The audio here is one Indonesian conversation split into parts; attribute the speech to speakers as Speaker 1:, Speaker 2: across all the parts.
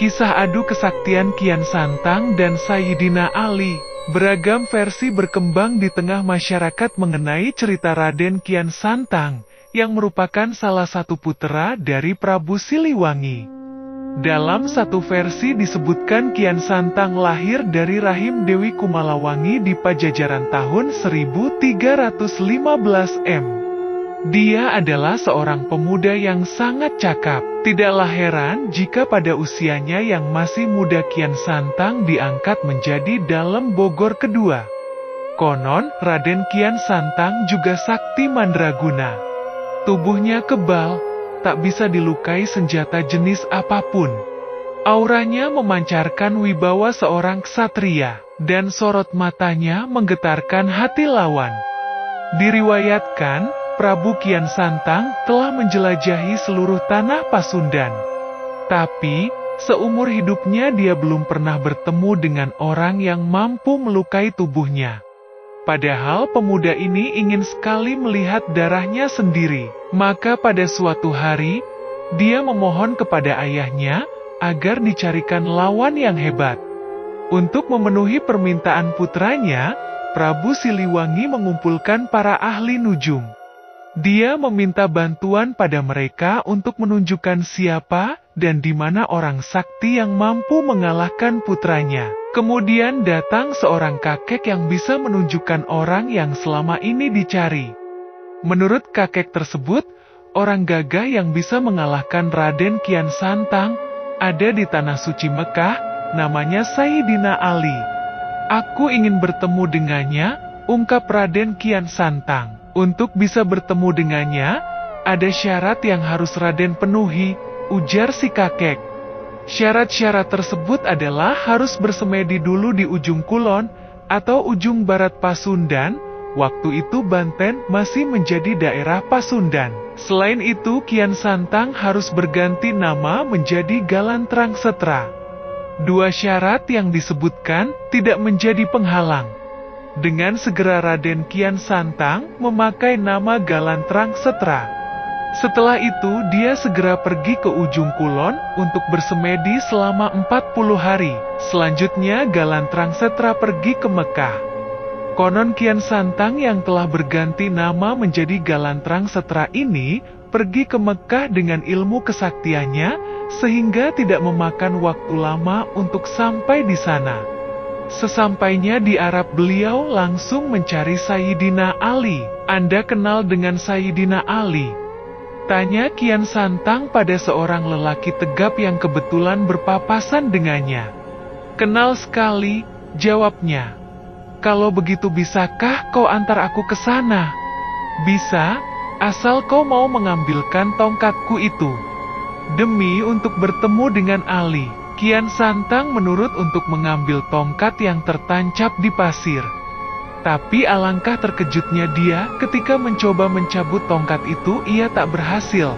Speaker 1: Kisah adu kesaktian Kian Santang dan Sayyidina Ali. Beragam versi berkembang di tengah masyarakat mengenai cerita Raden Kian Santang, yang merupakan salah satu putra dari Prabu Siliwangi. Dalam satu versi disebutkan Kian Santang lahir dari rahim Dewi Kumalawangi di Pajajaran tahun 1315 M. Dia adalah seorang pemuda yang sangat cakap. Tidaklah heran jika pada usianya yang masih muda Kian Santang diangkat menjadi Dalem Bogor kedua. Konon, Raden Kian Santang juga sakti mandraguna. Tubuhnya kebal, tak bisa dilukai senjata jenis apapun. Auranya memancarkan wibawa seorang ksatria, dan sorot matanya menggetarkan hati lawan. Diriwayatkan, Prabu Kian Santang telah menjelajahi seluruh tanah Pasundan. Tapi, seumur hidupnya dia belum pernah bertemu dengan orang yang mampu melukai tubuhnya. Padahal pemuda ini ingin sekali melihat darahnya sendiri. Maka pada suatu hari, dia memohon kepada ayahnya agar dicarikan lawan yang hebat. Untuk memenuhi permintaan putranya, Prabu Siliwangi mengumpulkan para ahli nujum. Dia meminta bantuan pada mereka untuk menunjukkan siapa dan di mana orang sakti yang mampu mengalahkan putranya. Kemudian datang seorang kakek yang bisa menunjukkan orang yang selama ini dicari. Menurut kakek tersebut, orang gagah yang bisa mengalahkan Raden Kian Santang ada di tanah suci Mekah, namanya Sayyidina Ali. Aku ingin bertemu dengannya, ungkap Raden Kian Santang. Untuk bisa bertemu dengannya, ada syarat yang harus Raden penuhi, ujar si kakek. Syarat-syarat tersebut adalah harus bersemedi dulu di ujung kulon atau ujung barat Pasundan. Waktu itu Banten masih menjadi daerah Pasundan. Selain itu, Kian Santang harus berganti nama menjadi Galantrang Setra. Dua syarat yang disebutkan tidak menjadi penghalang. Dengan segera Raden Kian Santang memakai nama Galantrang Setra. Setelah itu dia segera pergi ke ujung kulon untuk bersemedi selama 40 hari. Selanjutnya Galantrang Setra pergi ke Mekah. Konon Kian Santang yang telah berganti nama menjadi Galantrang Setra ini pergi ke Mekah dengan ilmu kesaktiannya sehingga tidak memakan waktu lama untuk sampai di sana. Sesampainya di Arab, beliau langsung mencari Sayyidina Ali. Anda kenal dengan Sayyidina Ali? Tanya Kian Santang pada seorang lelaki tegap yang kebetulan berpapasan dengannya. Kenal sekali, jawabnya. Kalau begitu bisakah kau antar aku ke sana? Bisa, asal kau mau mengambilkan tongkatku itu. Demi untuk bertemu dengan Ali, Kian Santang menurut untuk mengambil tongkat yang tertancap di pasir. Tapi alangkah terkejutnya dia ketika mencoba mencabut tongkat itu, ia tak berhasil.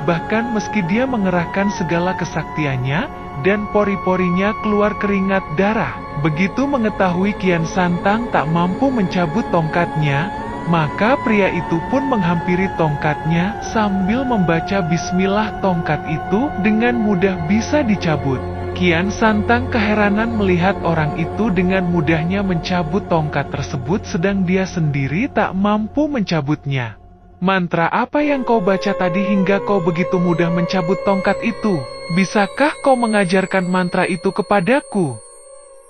Speaker 1: Bahkan meski dia mengerahkan segala kesaktiannya dan pori-porinya keluar keringat darah. Begitu mengetahui Kian Santang tak mampu mencabut tongkatnya, maka pria itu pun menghampiri tongkatnya sambil membaca bismillah. Tongkat itu dengan mudah bisa dicabut. Kian Santang keheranan melihat orang itu dengan mudahnya mencabut tongkat tersebut sedang dia sendiri tak mampu mencabutnya. Mantra apa yang kau baca tadi hingga kau begitu mudah mencabut tongkat itu? Bisakah kau mengajarkan mantra itu kepadaku?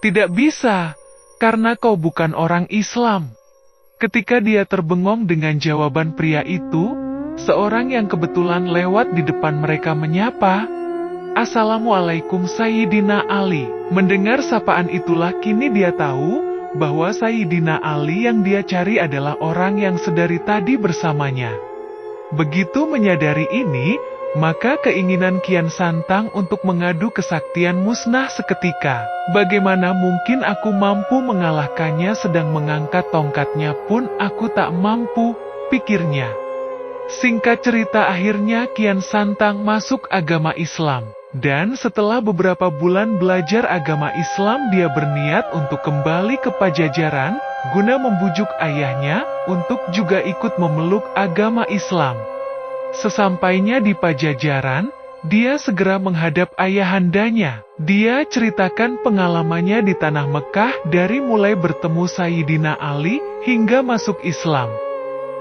Speaker 1: Tidak bisa, karena kau bukan orang Islam. Ketika dia terbengong dengan jawaban pria itu, seorang yang kebetulan lewat di depan mereka menyapa, "Assalamualaikum Sayyidina Ali." Mendengar sapaan itulah kini dia tahu bahwa Sayyidina Ali yang dia cari adalah orang yang sedari tadi bersamanya. Begitu menyadari ini, maka keinginan Kian Santang untuk mengadu kesaktian musnah seketika. Bagaimana mungkin aku mampu mengalahkannya, sedang mengangkat tongkatnya pun aku tak mampu, pikirnya. Singkat cerita, akhirnya Kian Santang masuk agama Islam. Dan setelah beberapa bulan belajar agama Islam, dia berniat untuk kembali ke Pajajaran, guna membujuk ayahnya untuk juga ikut memeluk agama Islam. Sesampainya di Pajajaran, dia segera menghadap ayahandanya. Dia ceritakan pengalamannya di tanah Mekah dari mulai bertemu Sayyidina Ali hingga masuk Islam.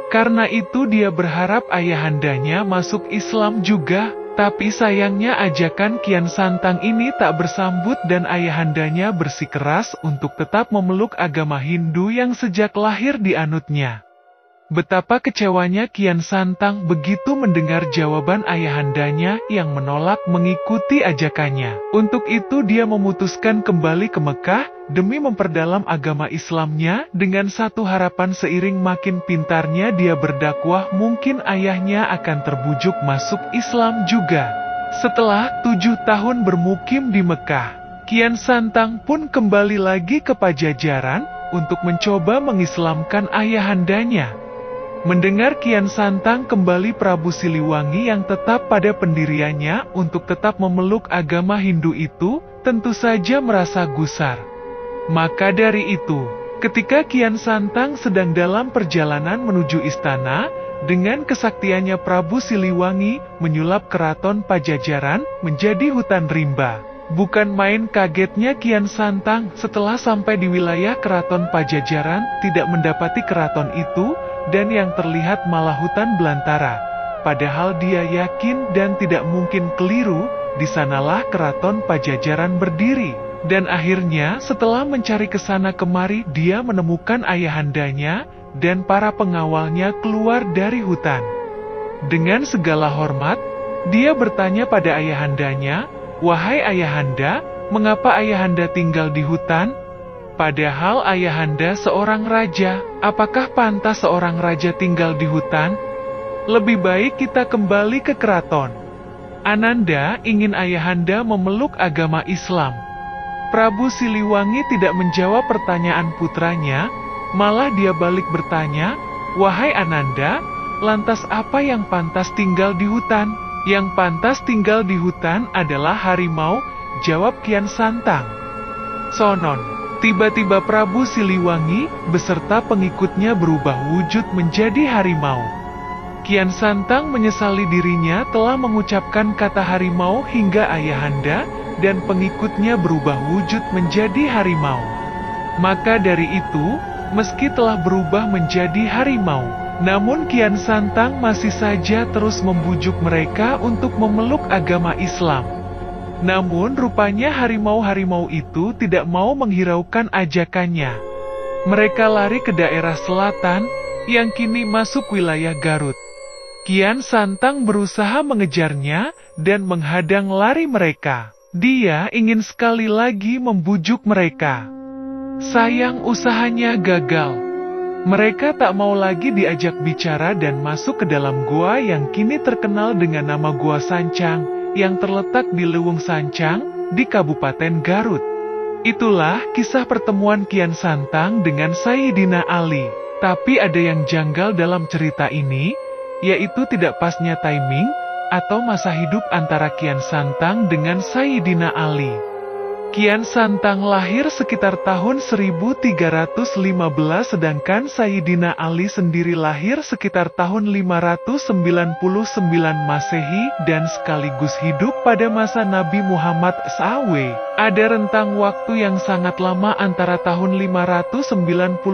Speaker 1: Karena itu dia berharap ayahandanya masuk Islam juga. Tapi sayangnya ajakan Kian Santang ini tak bersambut dan ayahandanya bersikeras untuk tetap memeluk agama Hindu yang sejak lahir dianutnya. Betapa kecewanya Kian Santang begitu mendengar jawaban ayahandanya yang menolak mengikuti ajakannya. Untuk itu dia memutuskan kembali ke Mekah demi memperdalam agama Islamnya dengan satu harapan seiring makin pintarnya dia berdakwah mungkin ayahnya akan terbujuk masuk Islam juga. Setelah 7 tahun bermukim di Mekah, Kian Santang pun kembali lagi ke Pajajaran untuk mencoba mengislamkan ayahandanya. Mendengar Kian Santang kembali, Prabu Siliwangi yang tetap pada pendiriannya untuk tetap memeluk agama Hindu itu, tentu saja merasa gusar. Maka dari itu, ketika Kian Santang sedang dalam perjalanan menuju istana, dengan kesaktiannya Prabu Siliwangi menyulap keraton Pajajaran menjadi hutan rimba. Bukan main kagetnya Kian Santang setelah sampai di wilayah keraton Pajajaran tidak mendapati keraton itu, dan yang terlihat malah hutan belantara. Padahal dia yakin dan tidak mungkin keliru, di sanalah keraton Pajajaran berdiri. Dan akhirnya setelah mencari kesana kemari dia menemukan ayahandanya dan para pengawalnya keluar dari hutan. Dengan segala hormat, dia bertanya pada ayahandanya, "Wahai ayahanda, mengapa ayahanda tinggal di hutan? Padahal ayahanda seorang raja, apakah pantas seorang raja tinggal di hutan? Lebih baik kita kembali ke keraton." Ananda ingin ayahanda memeluk agama Islam. Prabu Siliwangi tidak menjawab pertanyaan putranya, malah dia balik bertanya, "Wahai Ananda, lantas apa yang pantas tinggal di hutan?" "Yang pantas tinggal di hutan adalah harimau," jawab Kian Santang. Sonon. Tiba-tiba Prabu Siliwangi beserta pengikutnya berubah wujud menjadi harimau. Kian Santang menyesali dirinya telah mengucapkan kata harimau hingga ayahanda dan pengikutnya berubah wujud menjadi harimau. Maka dari itu, meski telah berubah menjadi harimau, namun Kian Santang masih saja terus membujuk mereka untuk memeluk agama Islam. Namun rupanya harimau-harimau itu tidak mau menghiraukan ajakannya. Mereka lari ke daerah selatan, yang kini masuk wilayah Garut. Kian Santang berusaha mengejarnya, dan menghadang lari mereka. Dia ingin sekali lagi membujuk mereka. Sayang usahanya gagal. Mereka tak mau lagi diajak bicara dan masuk ke dalam gua yang kini terkenal dengan nama Gua Sancang, yang terletak di Lewung Sancang, di Kabupaten Garut. Itulah kisah pertemuan Kian Santang dengan Sayyidina Ali. Tapi ada yang janggal dalam cerita ini, yaitu tidak pasnya timing atau masa hidup antara Kian Santang dengan Sayyidina Ali. Kian Santang lahir sekitar tahun 1315 sedangkan Sayyidina Ali sendiri lahir sekitar tahun 599 Masehi dan sekaligus hidup pada masa Nabi Muhammad SAW. Ada rentang waktu yang sangat lama antara tahun 599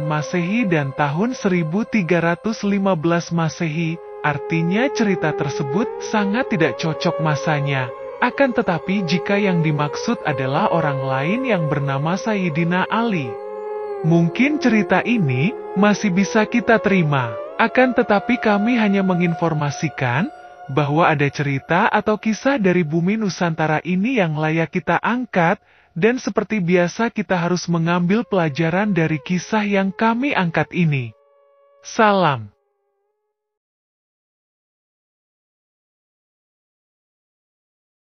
Speaker 1: Masehi dan tahun 1315 Masehi, artinya cerita tersebut sangat tidak cocok masanya. Akan tetapi jika yang dimaksud adalah orang lain yang bernama Sayyidina Ali, mungkin cerita ini masih bisa kita terima. Akan tetapi kami hanya menginformasikan bahwa ada cerita atau kisah dari bumi Nusantara ini yang layak kita angkat, dan seperti biasa kita harus mengambil pelajaran dari kisah yang kami angkat ini. Salam.